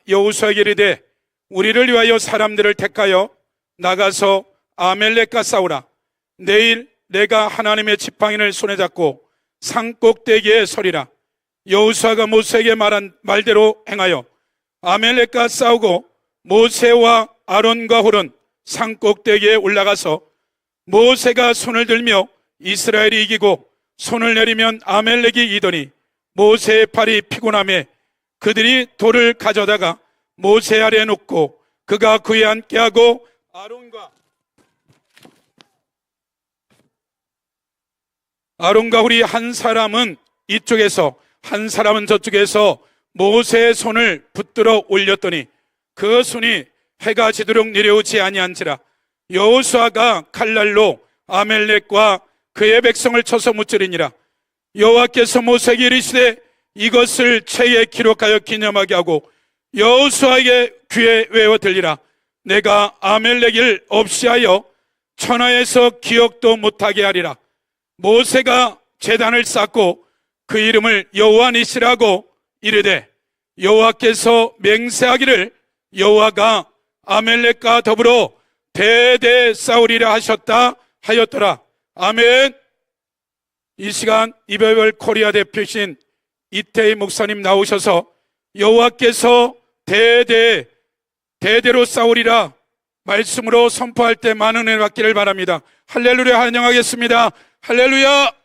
여호수아에게 이르되 우리를 위하여 사람들을 택하여 나가서 아멜렉과 싸우라. 내일 내가 하나님의 지팡이를 손에 잡고 산 꼭대기에 서리라. 여호수아가 모세에게 말한 말대로 행하여 아멜렉과 싸우고 모세와 아론과 홀은 산 꼭대기에 올라가서 모세가 손을 들며 이스라엘이 이기고 손을 내리면 아멜렉이 이더니 모세의 팔이 피곤하며 그들이 돌을 가져다가 모세 아래에 놓고 그가 그에 앉게하고 아론과 홀이 한 사람은 이쪽에서 한 사람은 저쪽에서 모세의 손을 붙들어 올렸더니 그 손이 해가 지도록 내려오지 아니한지라. 여호수아가 칼날로 아멜렉과 그의 백성을 쳐서 무찌르니라. 여호와께서 모세에게 이르시되 이것을 책에 기록하여 기념하게 하고 여호수아에게 귀에 외워 들리라. 내가 아멜렉을 없이하여 천하에서 기억도 못하게 하리라. 모세가 제단을 쌓고 그 이름을 여호와 니시라고 이르되 여호와께서 맹세하기를 여호와가 아멜렉과 더불어 대대 싸우리라 하셨다 하였더라. 아멘. 이 시간 이베벨 코리아 대표신 이태희 목사님 나오셔서 여호와께서 대대로 싸우리라 말씀으로 선포할 때 많은 은혜 받기를 바랍니다. 할렐루야. 환영하겠습니다. 할렐루야.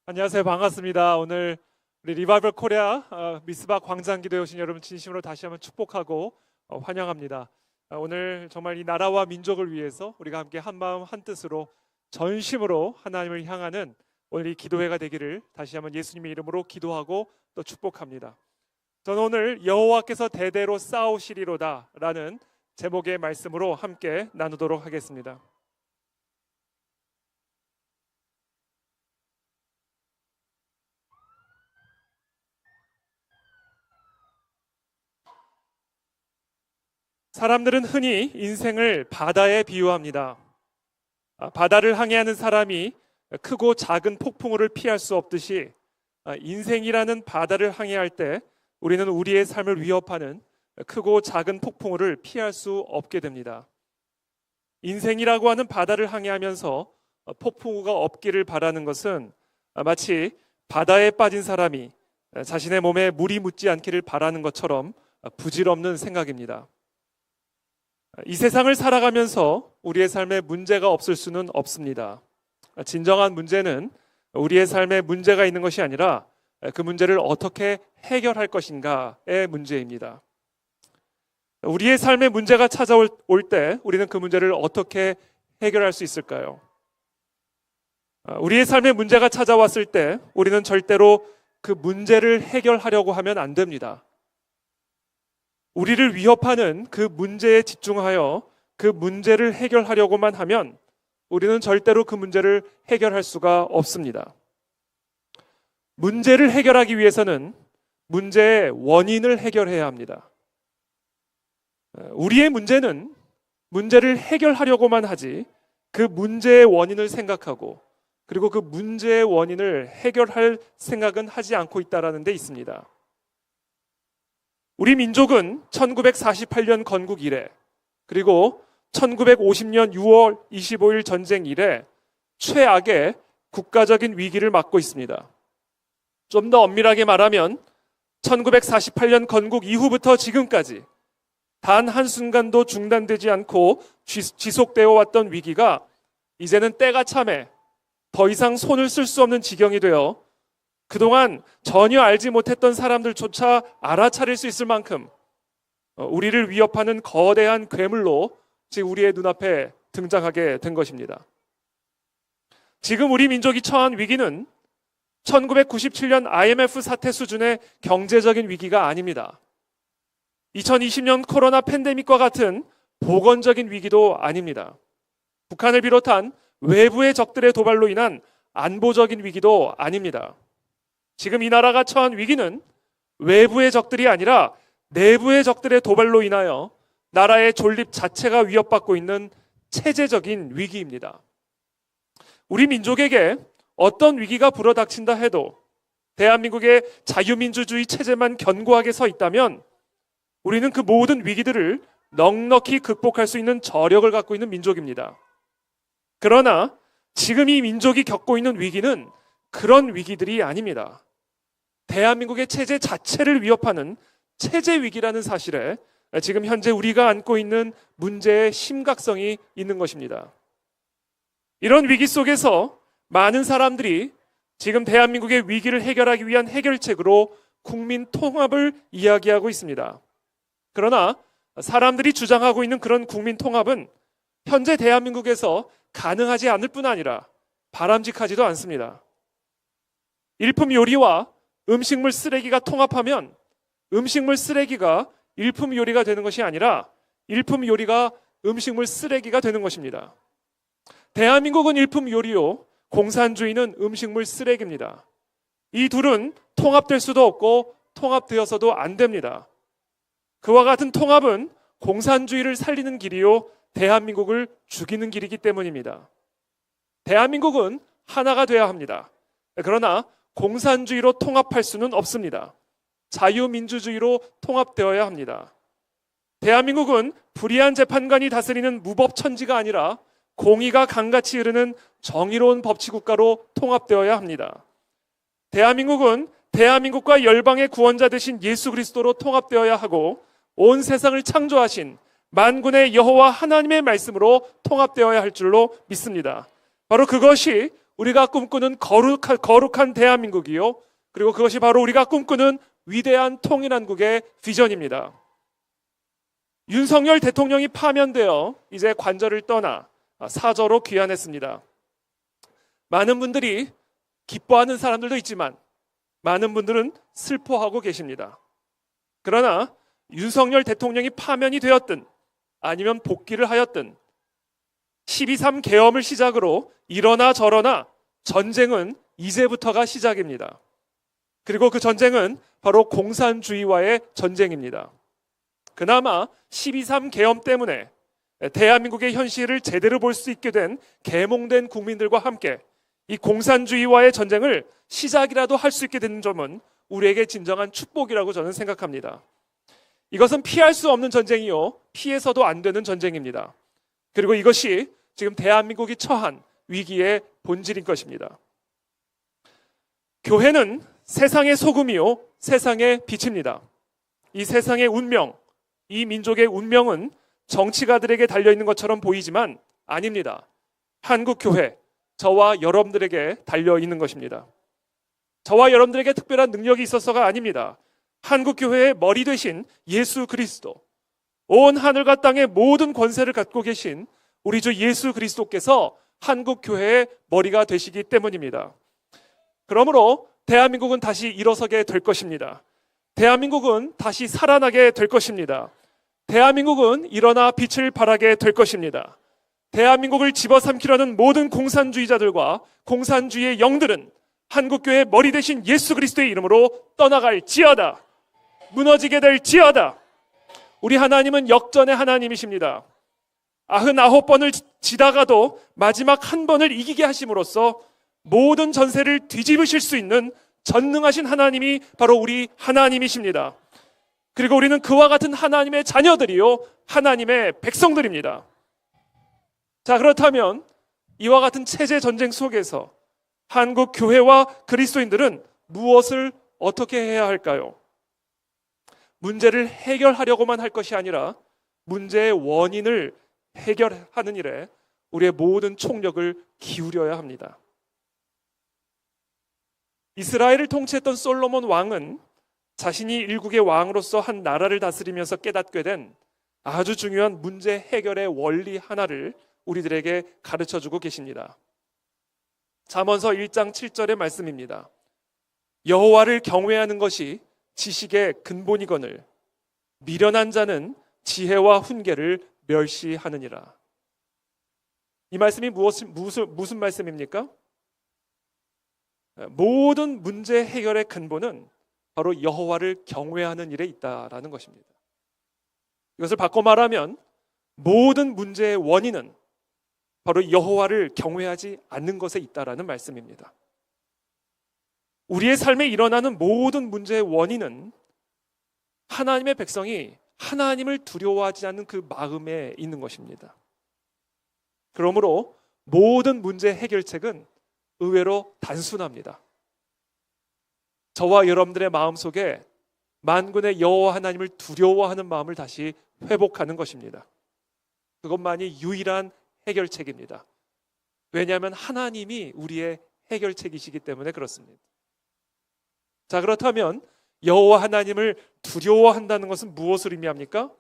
안녕하세요. 반갑습니다. 오늘 우리 리바이벌 코리아 미스바 광장기도에 오신 여러분 진심으로 다시 한번 축복하고 환영합니다. 오늘 정말 이 나라와 민족을 위해서 우리가 함께 한마음 한뜻으로 전심으로 하나님을 향하는 오늘 이 기도회가 되기를 다시 한번 예수님의 이름으로 기도하고 또 축복합니다. 저는 오늘 여호와께서 대대로 싸우시리로다 라는 제목의 말씀으로 함께 나누도록 하겠습니다. 사람들은 흔히 인생을 바다에 비유합니다. 바다를 항해하는 사람이 크고 작은 폭풍우를 피할 수 없듯이 인생이라는 바다를 항해할 때 우리는 우리의 삶을 위협하는 크고 작은 폭풍우를 피할 수 없게 됩니다. 인생이라고 하는 바다를 항해하면서 폭풍우가 없기를 바라는 것은 마치 바다에 빠진 사람이 자신의 몸에 물이 묻지 않기를 바라는 것처럼 부질없는 생각입니다. 이 세상을 살아가면서 우리의 삶에 문제가 없을 수는 없습니다. 진정한 문제는 우리의 삶에 문제가 있는 것이 아니라 그 문제를 어떻게 해결할 것인가의 문제입니다. 우리의 삶에 문제가 찾아올 때 우리는 그 문제를 어떻게 해결할 수 있을까요? 우리의 삶에 문제가 찾아왔을 때 우리는 절대로 그 문제를 해결하려고 하면 안 됩니다. 우리를 위협하는 그 문제에 집중하여 그 문제를 해결하려고만 하면 우리는 절대로 그 문제를 해결할 수가 없습니다. 문제를 해결하기 위해서는 문제의 원인을 해결해야 합니다. 우리의 문제는 문제를 해결하려고만 하지 그 문제의 원인을 생각하고 그리고 그 문제의 원인을 해결할 생각은 하지 않고 있다는 데 있습니다. 우리 민족은 1948년 건국 이래 그리고 1950년 6월 25일 전쟁 이래 최악의 국가적인 위기를 맞고 있습니다. 좀 더 엄밀하게 말하면 1948년 건국 이후부터 지금까지 단 한순간도 중단되지 않고 지속되어 왔던 위기가 이제는 때가 참에 더 이상 손을 쓸 수 없는 지경이 되어 그동안 전혀 알지 못했던 사람들조차 알아차릴 수 있을 만큼 우리를 위협하는 거대한 괴물로 지금 우리의 눈앞에 등장하게 된 것입니다. 지금 우리 민족이 처한 위기는 1997년 IMF 사태 수준의 경제적인 위기가 아닙니다. 2020년 코로나 팬데믹과 같은 보건적인 위기도 아닙니다. 북한을 비롯한 외부의 적들의 도발로 인한 안보적인 위기도 아닙니다. 지금 이 나라가 처한 위기는 외부의 적들이 아니라 내부의 적들의 도발로 인하여 나라의 존립 자체가 위협받고 있는 체제적인 위기입니다. 우리 민족에게 어떤 위기가 불어닥친다 해도 대한민국의 자유민주주의 체제만 견고하게 서 있다면 우리는 그 모든 위기들을 넉넉히 극복할 수 있는 저력을 갖고 있는 민족입니다. 그러나 지금 이 민족이 겪고 있는 위기는 그런 위기들이 아닙니다. 대한민국의 체제 자체를 위협하는 체제 위기라는 사실에 지금 현재 우리가 안고 있는 문제의 심각성이 있는 것입니다. 이런 위기 속에서 많은 사람들이 지금 대한민국의 위기를 해결하기 위한 해결책으로 국민 통합을 이야기하고 있습니다. 그러나 사람들이 주장하고 있는 그런 국민 통합은 현재 대한민국에서 가능하지 않을 뿐 아니라 바람직하지도 않습니다. 일품 요리와 음식물 쓰레기가 통합하면 음식물 쓰레기가 일품 요리가 되는 것이 아니라 일품 요리가 음식물 쓰레기가 되는 것입니다. 대한민국은 일품 요리요, 공산주의는 음식물 쓰레기입니다. 이 둘은 통합될 수도 없고 통합되어서도 안 됩니다. 그와 같은 통합은 공산주의를 살리는 길이요, 대한민국을 죽이는 길이기 때문입니다. 대한민국은 하나가 되어야 합니다. 그러나 공산주의로 통합할 수는 없습니다. 자유민주주의로 통합되어야 합니다. 대한민국은 불의한 재판관이 다스리는 무법천지가 아니라 공의가 강같이 흐르는 정의로운 법치국가로 통합되어야 합니다. 대한민국은 대한민국과 열방의 구원자 되신 예수 그리스도로 통합되어야 하고 온 세상을 창조하신 만군의 여호와 하나님의 말씀으로 통합되어야 할 줄로 믿습니다. 바로 그것이 우리가 꿈꾸는 거룩한 대한민국이요, 그리고 그것이 바로 우리가 꿈꾸는 위대한 통일한국의 비전입니다. 윤석열 대통령이 파면되어 이제 관저를 떠나 사저로 귀환했습니다. 많은 분들이 기뻐하는 사람들도 있지만 많은 분들은 슬퍼하고 계십니다. 그러나 윤석열 대통령이 파면이 되었든 아니면 복귀를 하였든 12.3 계엄을 시작으로 이러나 저러나 전쟁은 이제부터가 시작입니다. 그리고 그 전쟁은 바로 공산주의와의 전쟁입니다. 그나마 12.3 계엄 때문에 대한민국의 현실을 제대로 볼 수 있게 된 계몽된 국민들과 함께 이 공산주의와의 전쟁을 시작이라도 할 수 있게 된 점은 우리에게 진정한 축복이라고 저는 생각합니다. 이것은 피할 수 없는 전쟁이요, 피해서도 안 되는 전쟁입니다. 그리고 이것이 지금 대한민국이 처한 위기의 본질인 것입니다. 교회는 세상의 소금이요, 세상의 빛입니다. 이 세상의 운명, 이 민족의 운명은 정치가들에게 달려있는 것처럼 보이지만 아닙니다. 한국교회, 저와 여러분들에게 달려있는 것입니다. 저와 여러분들에게 특별한 능력이 있어서가 아닙니다. 한국교회의 머리 되신 예수 그리스도, 온 하늘과 땅의 모든 권세를 갖고 계신 우리 주 예수 그리스도께서 한국교회의 머리가 되시기 때문입니다. 그러므로 대한민국은 다시 일어서게 될 것입니다. 대한민국은 다시 살아나게 될 것입니다. 대한민국은 일어나 빛을 발하게 될 것입니다. 대한민국을 집어삼키려는 모든 공산주의자들과 공산주의의 영들은 한국교회의 머리 되신 예수 그리스도의 이름으로 떠나갈지어다. 무너지게 될지어다. 우리 하나님은 역전의 하나님이십니다. 99번을 지다가도 마지막 한 번을 이기게 하심으로써 모든 전세를 뒤집으실 수 있는 전능하신 하나님이 바로 우리 하나님이십니다. 그리고 우리는 그와 같은 하나님의 자녀들이요, 하나님의 백성들입니다. 자, 그렇다면 이와 같은 체제 전쟁 속에서 한국 교회와 그리스도인들은 무엇을 어떻게 해야 할까요? 문제를 해결하려고만 할 것이 아니라 문제의 원인을 해결하는 일에 우리의 모든 총력을 기울여야 합니다. 이스라엘을 통치했던 솔로몬 왕은 자신이 일국의 왕으로서 한 나라를 다스리면서 깨닫게 된 아주 중요한 문제 해결의 원리 하나를 우리들에게 가르쳐주고 계십니다. 잠언서 1장 7절의 말씀입니다. 여호와를 경외하는 것이 지식의 근본이거늘 미련한 자는 지혜와 훈계를 멸시하느니라. 이 말씀이 무슨 말씀입니까? 모든 문제 해결의 근본은 바로 여호와를 경외하는 일에 있다라는 것입니다. 이것을 바꿔 말하면 모든 문제의 원인은 바로 여호와를 경외하지 않는 것에 있다라는 말씀입니다. 우리의 삶에 일어나는 모든 문제의 원인은 하나님의 백성이 하나님을 두려워하지 않는 그 마음에 있는 것입니다. 그러므로 모든 문제 해결책은 의외로 단순합니다. 저와 여러분들의 마음속에 만군의 여호와 하나님을 두려워하는 마음을 다시 회복하는 것입니다. 그것만이 유일한 해결책입니다. 왜냐하면 하나님이 우리의 해결책이시기 때문에 그렇습니다. 자, 그렇다면 여호와 하나님을 두려워한다는 것은 무엇을 의미합니까?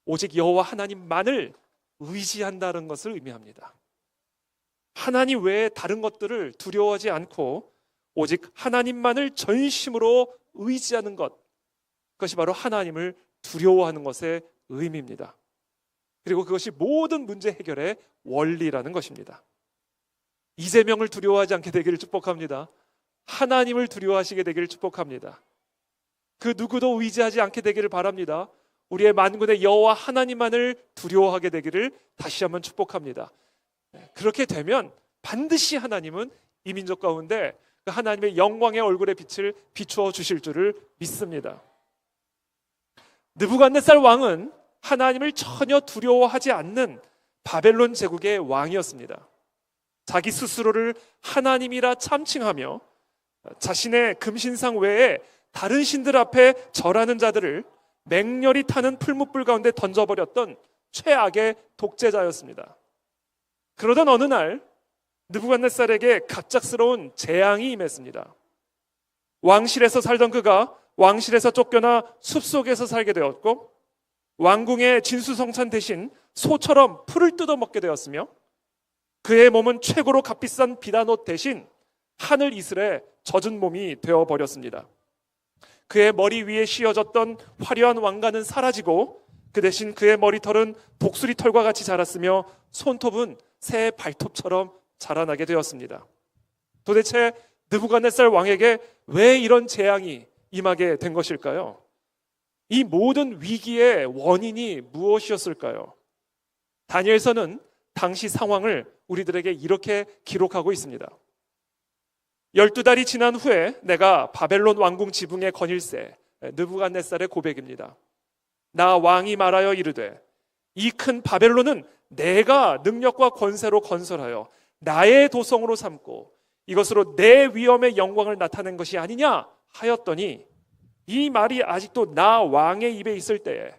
오직 여호와 하나님만을 의지한다는 것을 의미합니다. 하나님 외에 다른 것들을 두려워하지 않고 오직 하나님만을 전심으로 의지하는 것, 그것이 바로 하나님을 두려워하는 것의 의미입니다. 그리고 그것이 모든 문제 해결의 원리라는 것입니다. 이재명을 두려워하지 않게 되기를 축복합니다. 하나님을 두려워하시게 되기를 축복합니다. 그 누구도 의지하지 않게 되기를 바랍니다. 우리의 만군의 여호와 하나님만을 두려워하게 되기를 다시 한번 축복합니다. 그렇게 되면 반드시 하나님은 이 민족 가운데 그 하나님의 영광의 얼굴의 빛을 비추어 주실 줄을 믿습니다. 느부갓네살 왕은 하나님을 전혀 두려워하지 않는 바벨론 제국의 왕이었습니다. 자기 스스로를 하나님이라 참칭하며 자신의 금신상 외에 다른 신들 앞에 절하는 자들을 맹렬히 타는 풀무불 가운데 던져버렸던 최악의 독재자였습니다. 그러던 어느 날 느부갓네살에게 갑작스러운 재앙이 임했습니다. 왕실에서 살던 그가 왕실에서 쫓겨나 숲속에서 살게 되었고 왕궁의 진수성찬 대신 소처럼 풀을 뜯어먹게 되었으며 그의 몸은 최고로 값비싼 비단옷 대신 하늘 이슬에 젖은 몸이 되어버렸습니다. 그의 머리 위에 씌어졌던 화려한 왕관은 사라지고 그 대신 그의 머리털은 독수리 털과 같이 자랐으며 손톱은 새 발톱처럼 자라나게 되었습니다. 도대체 느부갓네살 왕에게 왜 이런 재앙이 임하게 된 것일까요? 이 모든 위기의 원인이 무엇이었을까요? 다니엘서는 당시 상황을 우리들에게 이렇게 기록하고 있습니다. 12달이 지난 후에 내가 바벨론 왕궁 지붕에 거닐세. 느부갓네살의 고백입니다. 나 왕이 말하여 이르되 이 큰 바벨론은 내가 능력과 권세로 건설하여 나의 도성으로 삼고 이것으로 내 위엄의 영광을 나타낸 것이 아니냐 하였더니 이 말이 아직도 나 왕의 입에 있을 때에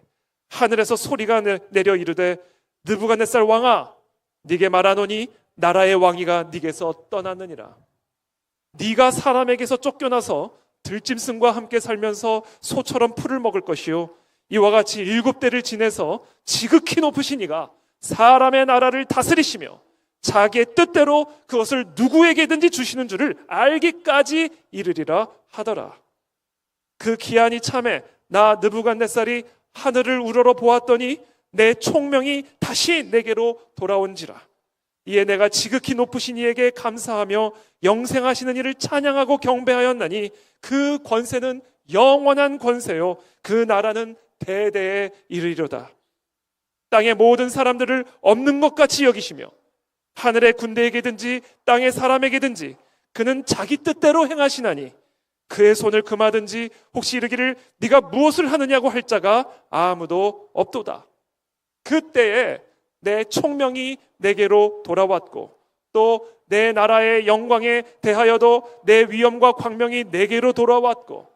하늘에서 소리가 내려 이르되 느부갓네살 왕아 네게 말하노니 나라의 왕위가 네게서 떠났느니라. 네가 사람에게서 쫓겨나서 들짐승과 함께 살면서 소처럼 풀을 먹을 것이요 이와 같이 7대를 지내서 지극히 높으신 이가 사람의 나라를 다스리시며 자기의 뜻대로 그것을 누구에게든지 주시는 줄을 알기까지 이르리라 하더라. 그 기한이 참에 나 느부갓네살이 하늘을 우러러 보았더니 내 총명이 다시 내게로 돌아온지라. 이에 내가 지극히 높으신 이에게 감사하며 영생하시는 이를 찬양하고 경배하였나니 그 권세는 영원한 권세요 그 나라는 대대에 이르리로다. 땅의 모든 사람들을 없는 것 같이 여기시며 하늘의 군대에게든지 땅의 사람에게든지 그는 자기 뜻대로 행하시나니 그의 손을 금하든지 혹시 이르기를 네가 무엇을 하느냐고 할 자가 아무도 없도다. 그때에 내 총명이 내게로 돌아왔고 또 내 나라의 영광에 대하여도 내 위엄과 광명이 내게로 돌아왔고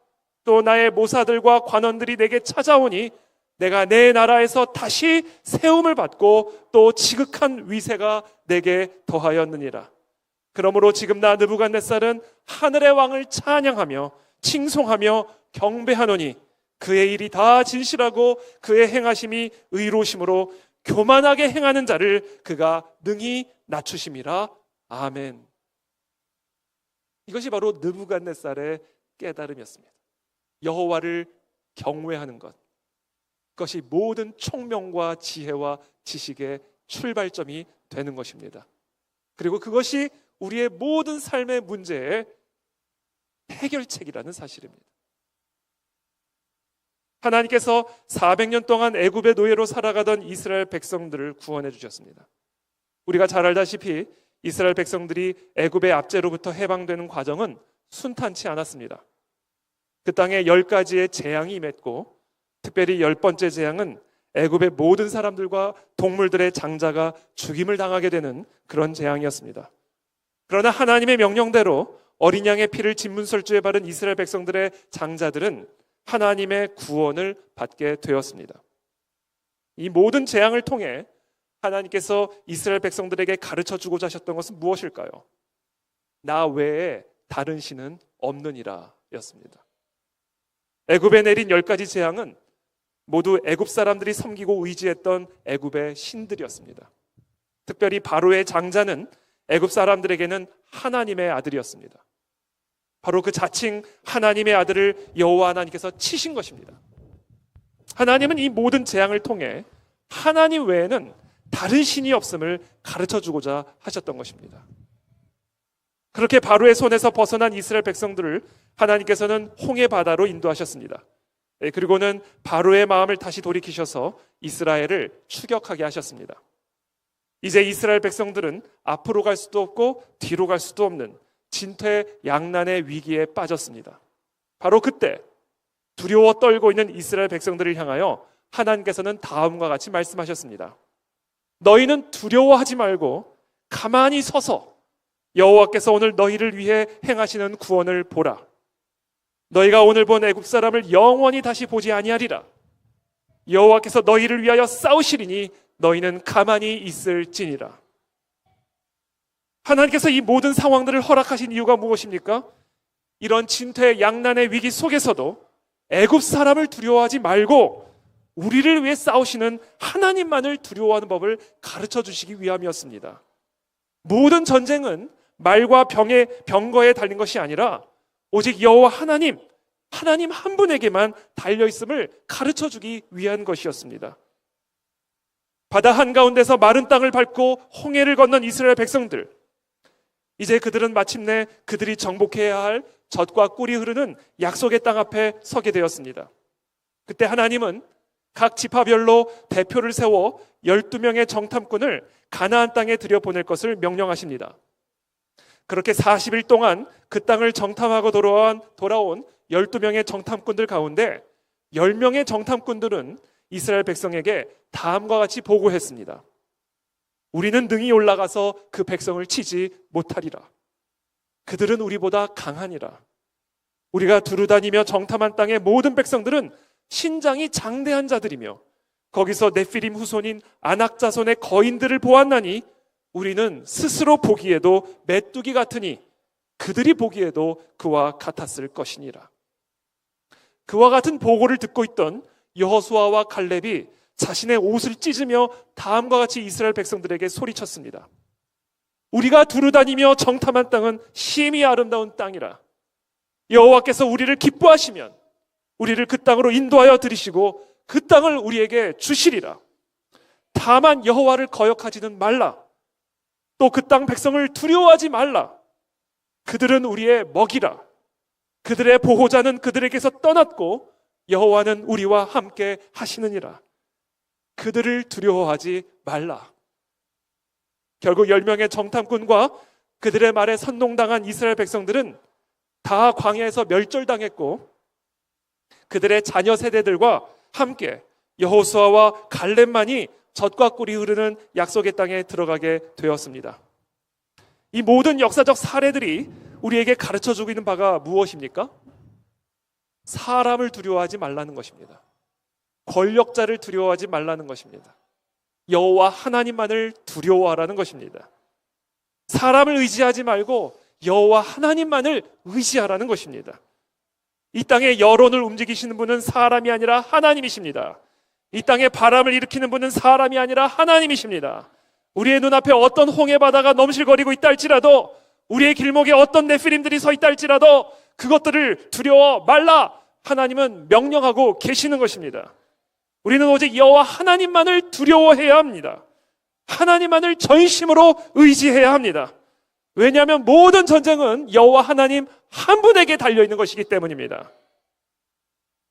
또 나의 모사들과 관원들이 내게 찾아오니 내가 내 나라에서 다시 세움을 받고 또 지극한 위세가 내게 더하였느니라. 그러므로 지금 나 느부갓네살은 하늘의 왕을 찬양하며 칭송하며 경배하노니 그의 일이 다 진실하고 그의 행하심이 의로우심으로 교만하게 행하는 자를 그가 능히 낮추심이라. 아멘. 이것이 바로 느부갓네살의 깨달음이었습니다. 여호와를 경외하는 것, 그것이 모든 총명과 지혜와 지식의 출발점이 되는 것입니다. 그리고 그것이 우리의 모든 삶의 문제의 해결책이라는 사실입니다. 하나님께서 400년 동안 애굽의 노예로 살아가던 이스라엘 백성들을 구원해 주셨습니다. 우리가 잘 알다시피 이스라엘 백성들이 애굽의 압제로부터 해방되는 과정은 순탄치 않았습니다. 그 땅에 10가지의 재앙이 임했고, 특별히 10번째 재앙은 애굽의 모든 사람들과 동물들의 장자가 죽임을 당하게 되는 그런 재앙이었습니다. 그러나 하나님의 명령대로 어린 양의 피를 진문설주에 바른 이스라엘 백성들의 장자들은 하나님의 구원을 받게 되었습니다. 이 모든 재앙을 통해 하나님께서 이스라엘 백성들에게 가르쳐 주고자 하셨던 것은 무엇일까요? 나 외에 다른 신은 없느니라 였습니다. 애굽에 내린 10가지 재앙은 모두 애굽 사람들이 섬기고 의지했던 애굽의 신들이었습니다. 특별히 바로의 장자는 애굽 사람들에게는 하나님의 아들이었습니다. 바로 그 자칭 하나님의 아들을 여호와 하나님께서 치신 것입니다. 하나님은 이 모든 재앙을 통해 하나님 외에는 다른 신이 없음을 가르쳐 주고자 하셨던 것입니다. 그렇게 바로의 손에서 벗어난 이스라엘 백성들을 하나님께서는 홍해 바다로 인도하셨습니다. 그리고는 바로의 마음을 다시 돌이키셔서 이스라엘을 추격하게 하셨습니다. 이제 이스라엘 백성들은 앞으로 갈 수도 없고 뒤로 갈 수도 없는 진퇴양난의 위기에 빠졌습니다. 바로 그때 두려워 떨고 있는 이스라엘 백성들을 향하여 하나님께서는 다음과 같이 말씀하셨습니다. 너희는 두려워하지 말고 가만히 서서 여호와께서 오늘 너희를 위해 행하시는 구원을 보라. 너희가 오늘 본 애굽 사람을 영원히 다시 보지 아니하리라. 여호와께서 너희를 위하여 싸우시리니 너희는 가만히 있을지니라. 하나님께서 이 모든 상황들을 허락하신 이유가 무엇입니까? 이런 진퇴양난의 위기 속에서도 애굽 사람을 두려워하지 말고 우리를 위해 싸우시는 하나님만을 두려워하는 법을 가르쳐 주시기 위함이었습니다. 모든 전쟁은 말과 병거에 달린 것이 아니라 오직 여호와 하나님 한 분에게만 달려있음을 가르쳐 주기 위한 것이었습니다. 바다 한가운데서 마른 땅을 밟고 홍해를 건넌 이스라엘 백성들, 이제 그들은 마침내 그들이 정복해야 할 젖과 꿀이 흐르는 약속의 땅 앞에 서게 되었습니다. 그때 하나님은 각 지파별로 대표를 세워 12명의 정탐꾼을 가나안 땅에 들여보낼 것을 명령하십니다. 그렇게 40일 동안 그 땅을 정탐하고 돌아온 12명의 정탐꾼들 가운데 10명의 정탐꾼들은 이스라엘 백성에게 다음과 같이 보고했습니다. 우리는 능히 올라가서 그 백성을 치지 못하리라. 그들은 우리보다 강하니라. 우리가 두루다니며 정탐한 땅의 모든 백성들은 신장이 장대한 자들이며 거기서 네피림 후손인 아낙 자손의 거인들을 보았나니 우리는 스스로 보기에도 메뚜기 같으니 그들이 보기에도 그와 같았을 것이니라. 그와 같은 보고를 듣고 있던 여호수아와 갈렙이 자신의 옷을 찢으며 다음과 같이 이스라엘 백성들에게 소리쳤습니다. 우리가 두루다니며 정탐한 땅은 심히 아름다운 땅이라. 여호와께서 우리를 기뻐하시면 우리를 그 땅으로 인도하여 들이시고 그 땅을 우리에게 주시리라. 다만 여호와를 거역하지는 말라. 또 그 땅 백성을 두려워하지 말라. 그들은 우리의 먹이라. 그들의 보호자는 그들에게서 떠났고 여호와는 우리와 함께 하시느니라. 그들을 두려워하지 말라. 결국 10명의 정탐꾼과 그들의 말에 선동당한 이스라엘 백성들은 다 광야에서 멸절당했고 그들의 자녀 세대들과 함께 여호수아와 갈렙만이 젖과 꿀이 흐르는 약속의 땅에 들어가게 되었습니다. 이 모든 역사적 사례들이 우리에게 가르쳐주고 있는 바가 무엇입니까? 사람을 두려워하지 말라는 것입니다. 권력자를 두려워하지 말라는 것입니다. 여호와 하나님만을 두려워하라는 것입니다. 사람을 의지하지 말고 여호와 하나님만을 의지하라는 것입니다. 이 땅에 여론을 움직이시는 분은 사람이 아니라 하나님이십니다. 이 땅에 바람을 일으키는 분은 사람이 아니라 하나님이십니다. 우리의 눈앞에 어떤 홍해바다가 넘실거리고 있다 할지라도, 우리의 길목에 어떤 네피림들이 서 있다 할지라도 그것들을 두려워 말라. 하나님은 명령하고 계시는 것입니다. 우리는 오직 여호와 하나님만을 두려워해야 합니다. 하나님만을 전심으로 의지해야 합니다. 왜냐하면 모든 전쟁은 여호와 하나님 한 분에게 달려있는 것이기 때문입니다.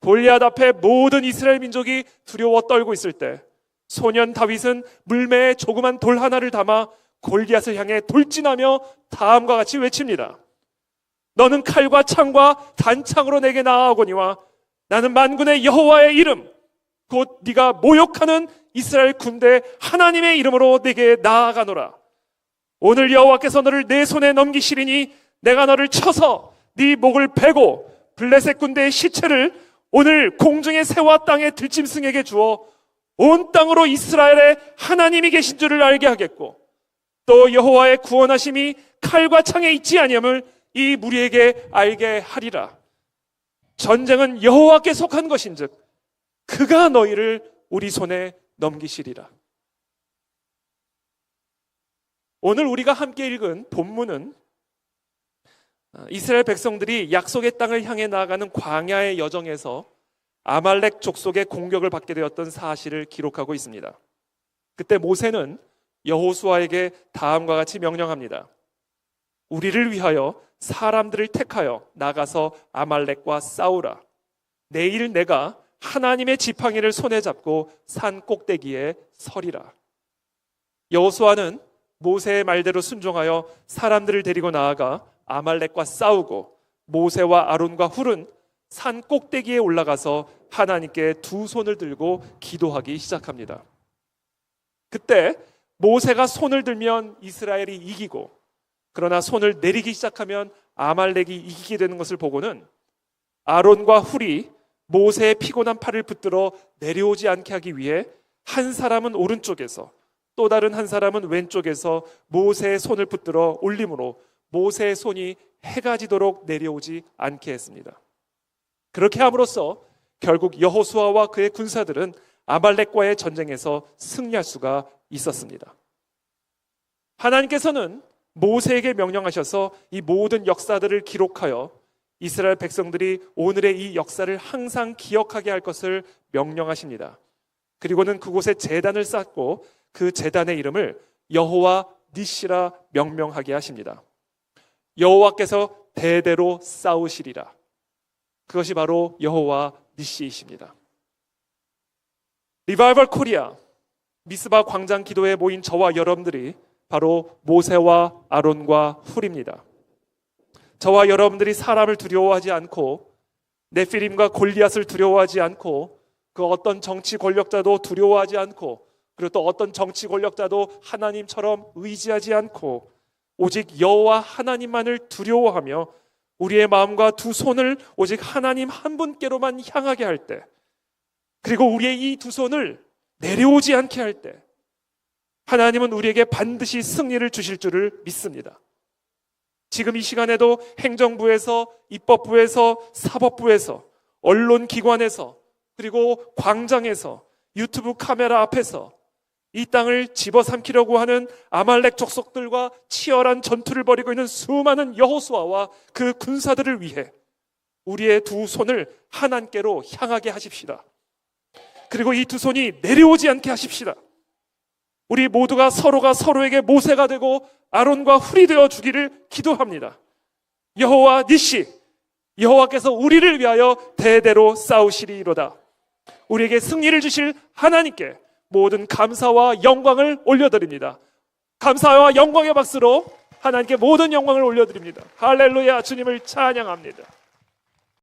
골리앗 앞에 모든 이스라엘 민족이 두려워 떨고 있을 때 소년 다윗은 물매에 조그만 돌 하나를 담아 골리앗을 향해 돌진하며 다음과 같이 외칩니다. 너는 칼과 창과 단창으로 내게 나아오거니와 나는 만군의 여호와의 이름 곧 네가 모욕하는 이스라엘 군대 하나님의 이름으로 내게 나아가노라. 오늘 여호와께서 너를 내 손에 넘기시리니 내가 너를 쳐서 네 목을 베고 블레셋 군대의 시체를 오늘 공중의 새와 땅의 들짐승에게 주어 온 땅으로 이스라엘의 하나님이 계신 줄을 알게 하겠고 또 여호와의 구원하심이 칼과 창에 있지 아니함을 이 무리에게 알게 하리라. 전쟁은 여호와께 속한 것인즉 그가 너희를 우리 손에 넘기시리라. 오늘 우리가 함께 읽은 본문은 이스라엘 백성들이 약속의 땅을 향해 나아가는 광야의 여정에서 아말렉 족속의 공격을 받게 되었던 사실을 기록하고 있습니다. 그때 모세는 여호수아에게 다음과 같이 명령합니다. 우리를 위하여 사람들을 택하여 나가서 아말렉과 싸우라. 내일 내가 하나님의 지팡이를 손에 잡고 산 꼭대기에 서리라. 여호수아는 모세의 말대로 순종하여 사람들을 데리고 나아가 아말렉과 싸우고 모세와 아론과 훌은 산 꼭대기에 올라가서 하나님께 두 손을 들고 기도하기 시작합니다. 그때 모세가 손을 들면 이스라엘이 이기고 그러나 손을 내리기 시작하면 아말렉이 이기게 되는 것을 보고는 아론과 훌이 모세의 피곤한 팔을 붙들어 내려오지 않게 하기 위해 한 사람은 오른쪽에서 또 다른 한 사람은 왼쪽에서 모세의 손을 붙들어 올림으로 모세의 손이 해가 지도록 내려오지 않게 했습니다. 그렇게 함으로써 결국 여호수아와 그의 군사들은 아말렉과의 전쟁에서 승리할 수가 있었습니다. 하나님께서는 모세에게 명령하셔서 이 모든 역사들을 기록하여 이스라엘 백성들이 오늘의 이 역사를 항상 기억하게 할 것을 명령하십니다. 그리고는 그곳에 제단을 쌓고 그 제단의 이름을 여호와 니시라 명명하게 하십니다. 여호와께서 대대로 싸우시리라. 그것이 바로 여호와 니시이십니다. 리바이벌 코리아 미스바 광장 기도에 모인 저와 여러분들이 바로 모세와 아론과 훌입니다. 저와 여러분들이 사람을 두려워하지 않고 네피림과 골리앗을 두려워하지 않고 그 어떤 정치 권력자도 두려워하지 않고 그리고 또 어떤 정치 권력자도 하나님처럼 의지하지 않고 오직 여호와 하나님만을 두려워하며 우리의 마음과 두 손을 오직 하나님 한 분께로만 향하게 할 때, 그리고 우리의 이 두 손을 내려오지 않게 할 때 하나님은 우리에게 반드시 승리를 주실 줄을 믿습니다. 지금 이 시간에도 행정부에서, 입법부에서, 사법부에서, 언론기관에서, 그리고 광장에서, 유튜브 카메라 앞에서 이 땅을 집어삼키려고 하는 아말렉 족속들과 치열한 전투를 벌이고 있는 수많은 여호수아와 그 군사들을 위해 우리의 두 손을 하나님께로 향하게 하십시다. 그리고 이 두 손이 내려오지 않게 하십시다. 우리 모두가 서로가 서로에게 모세가 되고 아론과 훌이 되어 주기를 기도합니다. 여호와 니시, 여호와께서 우리를 위하여 대대로 싸우시리로다. 우리에게 승리를 주실 하나님께 모든 감사와 영광을 올려드립니다. 감사와 영광의 박수로 하나님께 모든 영광을 올려드립니다. 할렐루야. 주님을 찬양합니다.